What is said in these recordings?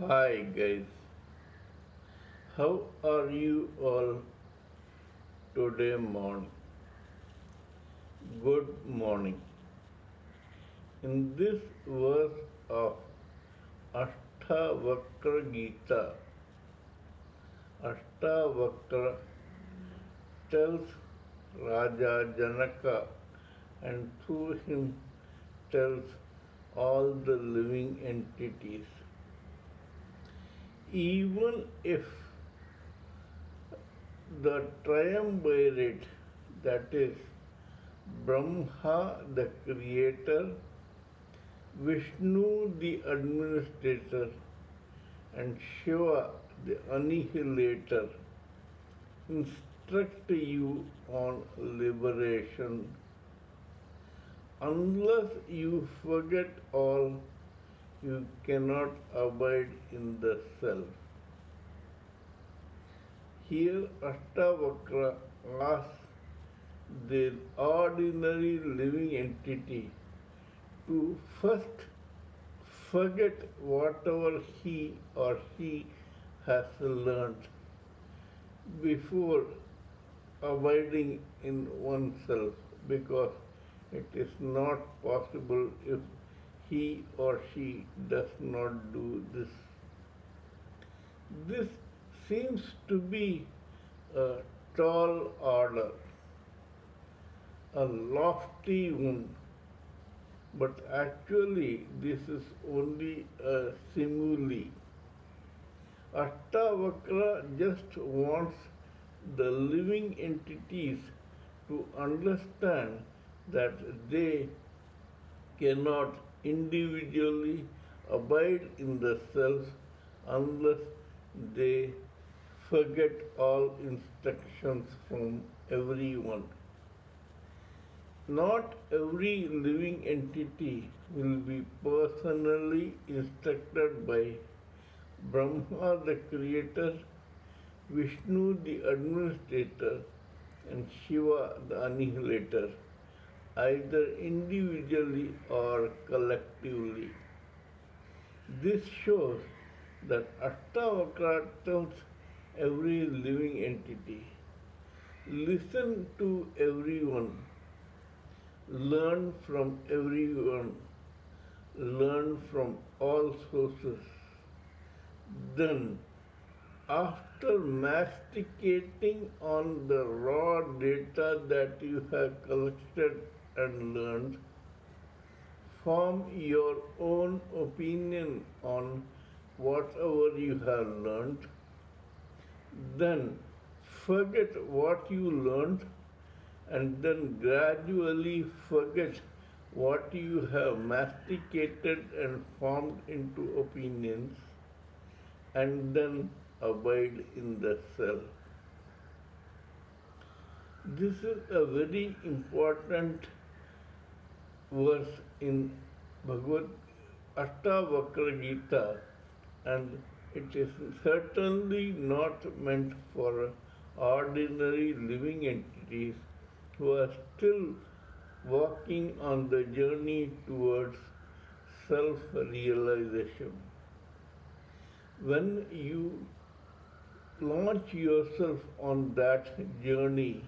Hi guys, how are you all today morning? Good morning. In this verse of Ashtavakra Gita, Ashtavakra tells Raja Janaka and through him tells all the living entities. Even if the triumvirate, that is Brahma the creator, Vishnu the administrator, and Shiva the annihilator, instruct you on liberation. Unless you forget all, you cannot abide in the self. Here Ashtavakra asks the ordinary living entity to first forget whatever he or she has learned before abiding in oneself, because it is not possible if he or she does not do this. This seems to be a tall order, a lofty one, but actually this is only a simile. Ashtavakra just wants the living entities to understand that they cannot individually abide in the self unless they forget all instructions from everyone. Not every living entity will be personally instructed by Brahma the creator, Vishnu the administrator, and Shiva the annihilator, either individually or collectively. This shows that Ashtavakra tells every living entity, listen to everyone, learn from everyone, learn from all sources. Then, after masticating on the raw data that you have collected and learned, form your own opinion on whatever you have learned. Then forget what you learned and then gradually forget what you have masticated and formed into opinions, and then abide in the self. This is a very important verse in Bhagavad Ashtavakra Gita, and it is certainly not meant for ordinary living entities who are still walking on the journey towards self-realization. When you launch yourself on that journey,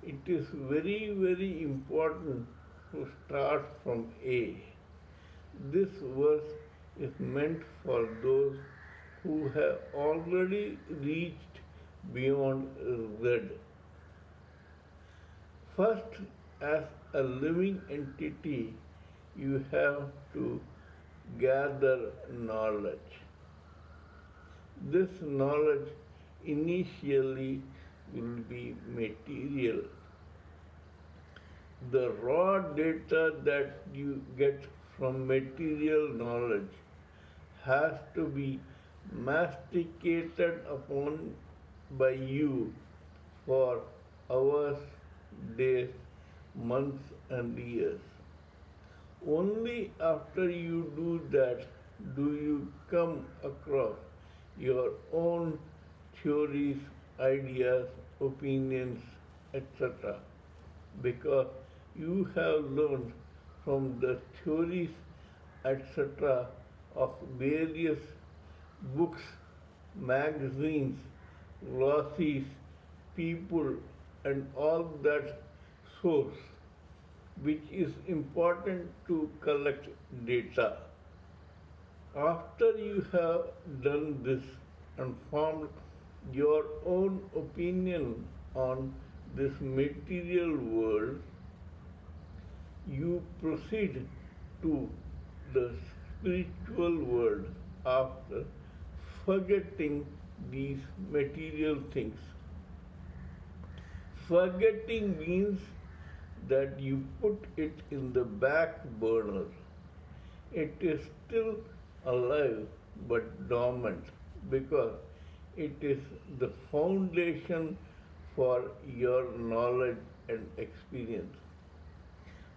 it is very, very important to start from A. This verse is meant for those who have already reached beyond Z. First, as a living entity, you have to gather knowledge. This knowledge initially will be material. The raw data that you get from material knowledge has to be masticated upon by you for hours, days, months, and years. Only after you do that do you come across your own theories, ideas, opinions, etc. Because you have learned from the theories, etc. of various books, magazines, glossies, people, and all that source, which is important to collect data. After you have done this and formed your own opinion on this material world, you proceed to the spiritual world after forgetting these material things. Forgetting means that you put it in the back burner. It is still alive but dormant because it is the foundation for your knowledge and experience.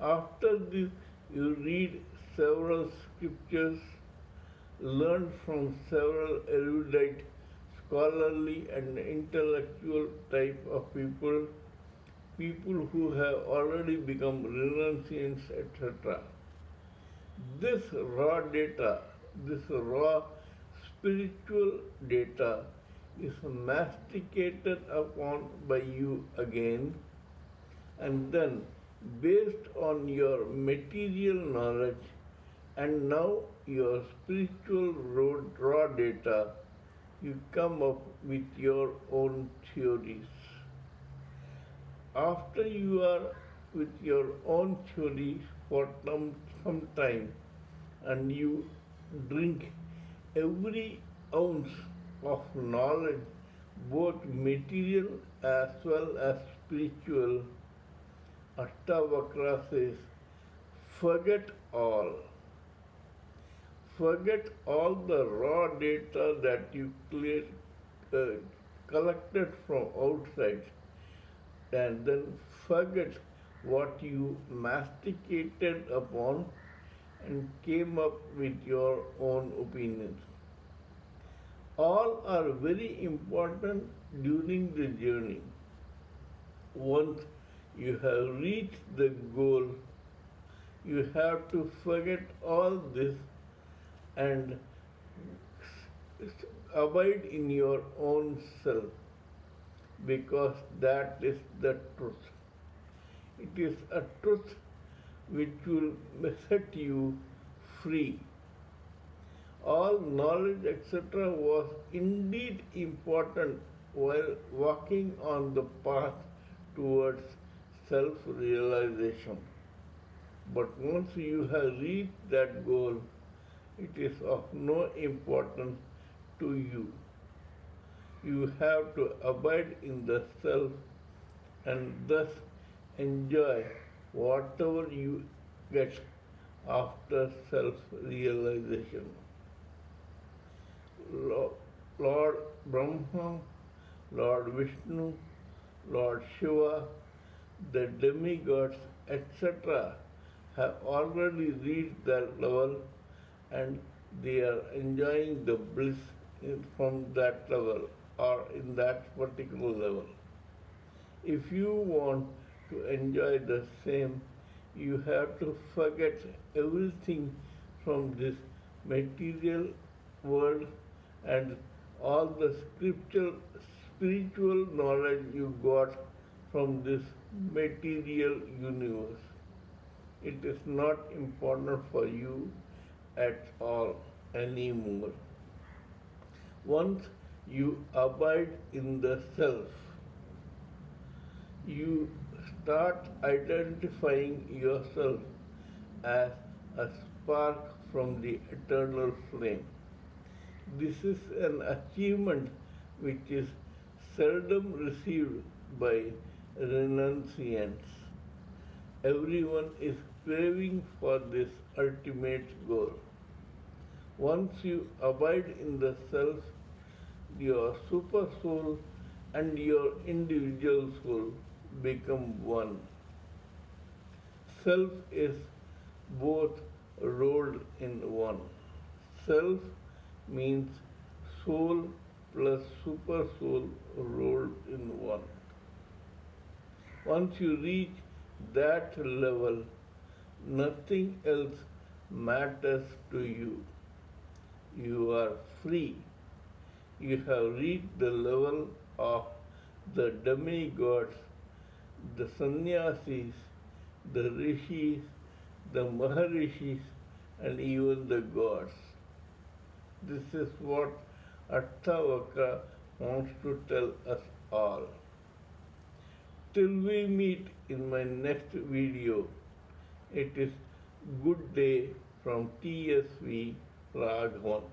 After this, you read several scriptures, learn from several erudite, scholarly, and intellectual type of people, people who have already become renunciants, etc. This raw data, this raw spiritual data is masticated upon by you again, and then based on your material knowledge and now your spiritual raw data, you come up with your own theories. After you are with your own theory for some time and you drink every ounce of knowledge, both material as well as spiritual, Ashtavakra says, forget all. Forget all the raw data that you uh, collected from outside, and then forget what you masticated upon and came up with your own opinions. All are very important during the journey. Once you have reached the goal, you have to forget all this and abide in your own self because that is the truth. It is a truth which will set you free. All knowledge, etc., was indeed important while walking on the path towards self realization. But once you have reached that goal, it is of no importance to you. You have to abide in the self and thus enjoy whatever you get after self realization. Lord Brahma, Lord Vishnu, Lord Shiva, the demigods, etc., have already reached that level and they are enjoying the bliss from that level or in that particular level. If you want to enjoy the same, you have to forget everything from this material world and all the spiritual knowledge you got from this material universe. It is not important for you at all anymore. Once you abide in the self, you start identifying yourself as a spark from the eternal flame. This is an achievement which is seldom received by renunciants. Everyone is craving for this ultimate goal. Once you abide in the self, your super soul and your individual soul become one. Self is both rolled in one. Self means soul plus super soul rolled in one. Once you reach that level, nothing else matters to you. You are free. You have reached the level of the demigods, the sannyasis, the rishis, the maharishis, and even the gods. This is what Arthavakra wants to tell us all. Till we meet in my next video, it is good day from TSV Raghavan.